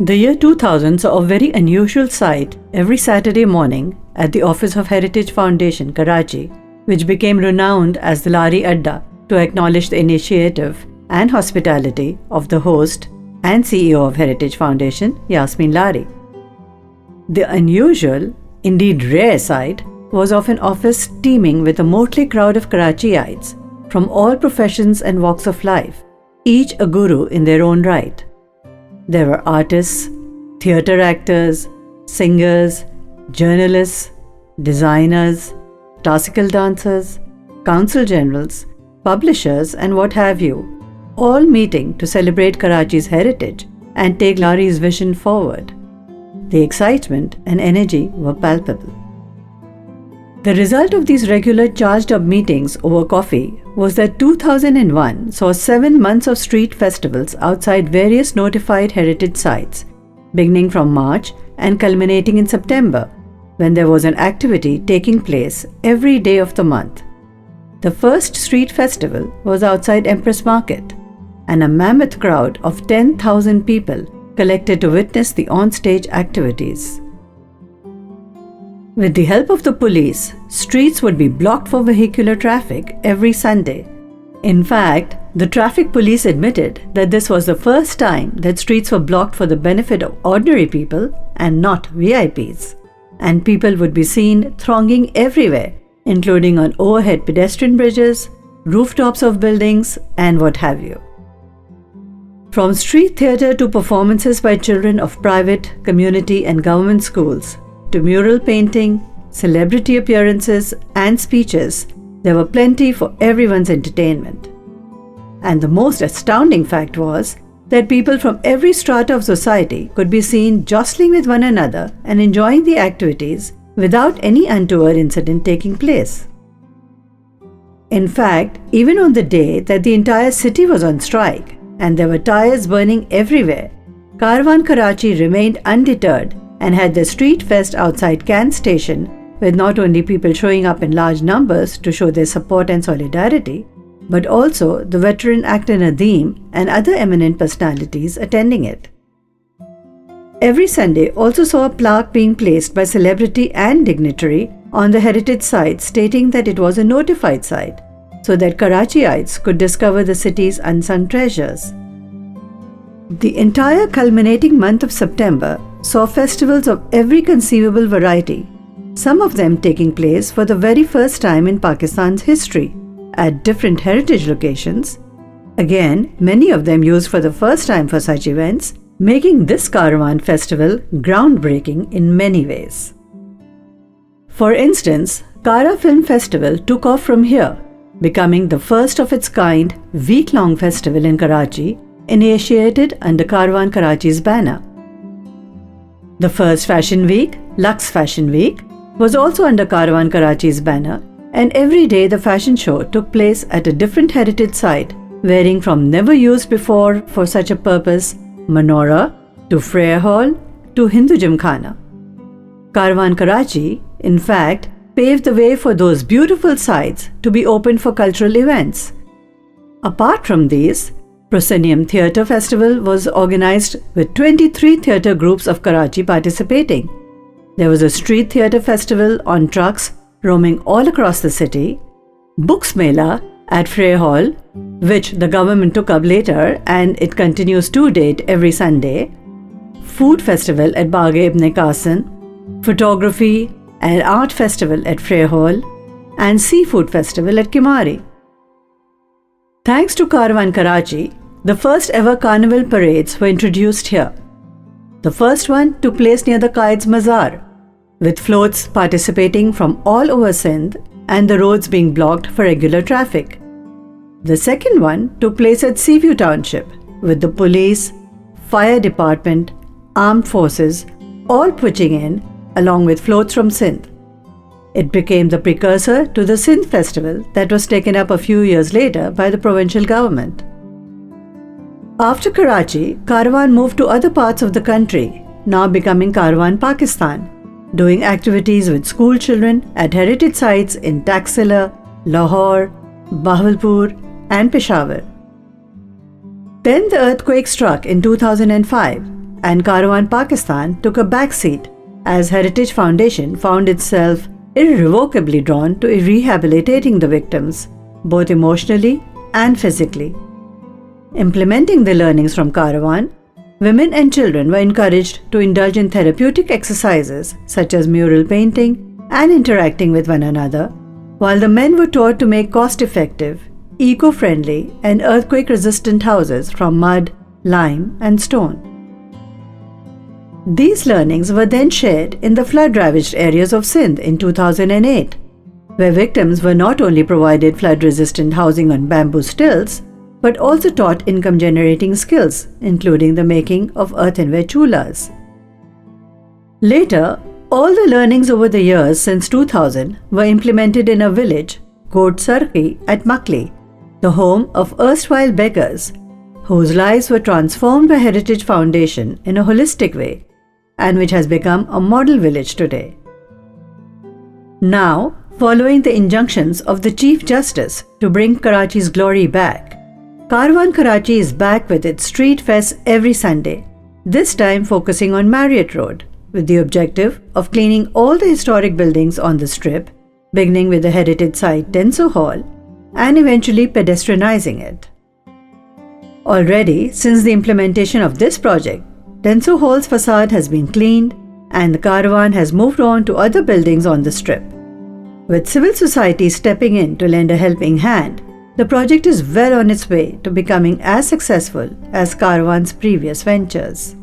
The year 2000 saw a very unusual sight every Saturday morning at the office of Heritage Foundation, Karachi, which became renowned as the Lari Adda to acknowledge the initiative and hospitality of the host and CEO of Heritage Foundation, Yasmin Lari. The unusual, indeed rare sight was of an office teeming with a motley crowd of Karachiites from all professions and walks of life, each a guru in their own right. There were artists, theatre actors, singers, journalists, designers, classical dancers, council generals, publishers, and what have you, all meeting to celebrate Karachi's heritage and take Lari's vision forward. The excitement and energy were palpable. The result of these regular charged-up meetings over coffee was that 2001 saw 7 months of street festivals outside various notified heritage sites, beginning from March and culminating in September, when there was an activity taking place every day of the month. The first street festival was outside Empress Market, and a mammoth crowd of 10,000 people collected to witness the on-stage activities. With the help of the police, streets would be blocked for vehicular traffic every Sunday. In fact, the traffic police admitted that this was the first time that streets were blocked for the benefit of ordinary people and not VIPs, and people would be seen thronging everywhere, including on overhead pedestrian bridges, rooftops of buildings, and what have you. From street theatre to performances by children of private, community, and government schools, to mural painting, celebrity appearances, and speeches, there were plenty for everyone's entertainment. And the most astounding fact was that people from every strata of society could be seen jostling with one another and enjoying the activities without any untoward incident taking place. In fact, even on the day that the entire city was on strike and there were tires burning everywhere, Karavan Karachi remained undeterred and had the street fest outside Can station, with not only people showing up in large numbers to show their support and solidarity, but also the veteran actor Nadeem and other eminent personalities attending it. Every Sunday also saw a plaque being placed by celebrity and dignitary on the heritage site stating that it was a notified site, so that Karachiites could discover the city's unsung treasures. The entire culminating month of September saw festivals of every conceivable variety, some of them taking place for the very first time in Pakistan's history at different heritage locations. Again, many of them used for the first time for such events, making this Karavan festival groundbreaking in many ways. For instance, Kara Film Festival took off from here, becoming the first of its kind week-long festival in Karachi, initiated under Karavan Karachi's banner. The first Fashion Week, Lux Fashion Week, was also under Karavan Karachi's banner, and every day the fashion show took place at a different heritage site, varying from never used before for such a purpose, Manora, to Prayer Hall, to Hindu Gymkhana. Karavan Karachi, in fact, paved the way for those beautiful sites to be open for cultural events. Apart from these, Proscenium Theatre Festival was organized with 23 theatre groups of Karachi participating. There was a street theatre festival on trucks roaming all across the city, Books Mela at Frey Hall, which the government took up later and it continues to date every Sunday, Food Festival at Bagh Ibn Qasim, Photography and Art Festival at Frey Hall, and Seafood Festival at Kimari. Thanks to Karavan Karachi, the first ever carnival parades were introduced here. The first one took place near the Qaid's Mazar, with floats participating from all over Sindh and the roads being blocked for regular traffic. The second one took place at Seaview Township, with the police, fire department, armed forces all pitching in, along with floats from Sindh. It became the precursor to the Sindh Festival that was taken up a few years later by the provincial government. After Karachi, Karavan moved to other parts of the country, now becoming Karavan Pakistan, doing activities with school children at heritage sites in Taxila, Lahore, Bahawalpur, and Peshawar. Then the earthquake struck in 2005, and Karavan Pakistan took a backseat as Heritage Foundation found itself irrevocably drawn to rehabilitating the victims, both emotionally and physically. Implementing the learnings from Karavan, women and children were encouraged to indulge in therapeutic exercises such as mural painting and interacting with one another, while the men were taught to make cost-effective, eco-friendly and earthquake-resistant houses from mud, lime and stone. These learnings were then shared in the flood-ravaged areas of Sindh in 2008, where victims were not only provided flood-resistant housing on bamboo stilts, but also taught income-generating skills, including the making of earthenware chulas. Later, all the learnings over the years since 2000 were implemented in a village, Kot Sarki at Makli, the home of erstwhile beggars, whose lives were transformed by Heritage Foundation in a holistic way, and which has become a model village today. Now, following the injunctions of the Chief Justice to bring Karachi's glory back, Karavan Karachi is back with its street fest every Sunday, this time focusing on Marriott Road, with the objective of cleaning all the historic buildings on the strip, beginning with the heritage site Denso Hall, and eventually pedestrianizing it. Already, since the implementation of this project, Denso Hall's facade has been cleaned and the caravan has moved on to other buildings on the strip. With civil society stepping in to lend a helping hand, the project is well on its way to becoming as successful as Caravan's previous ventures.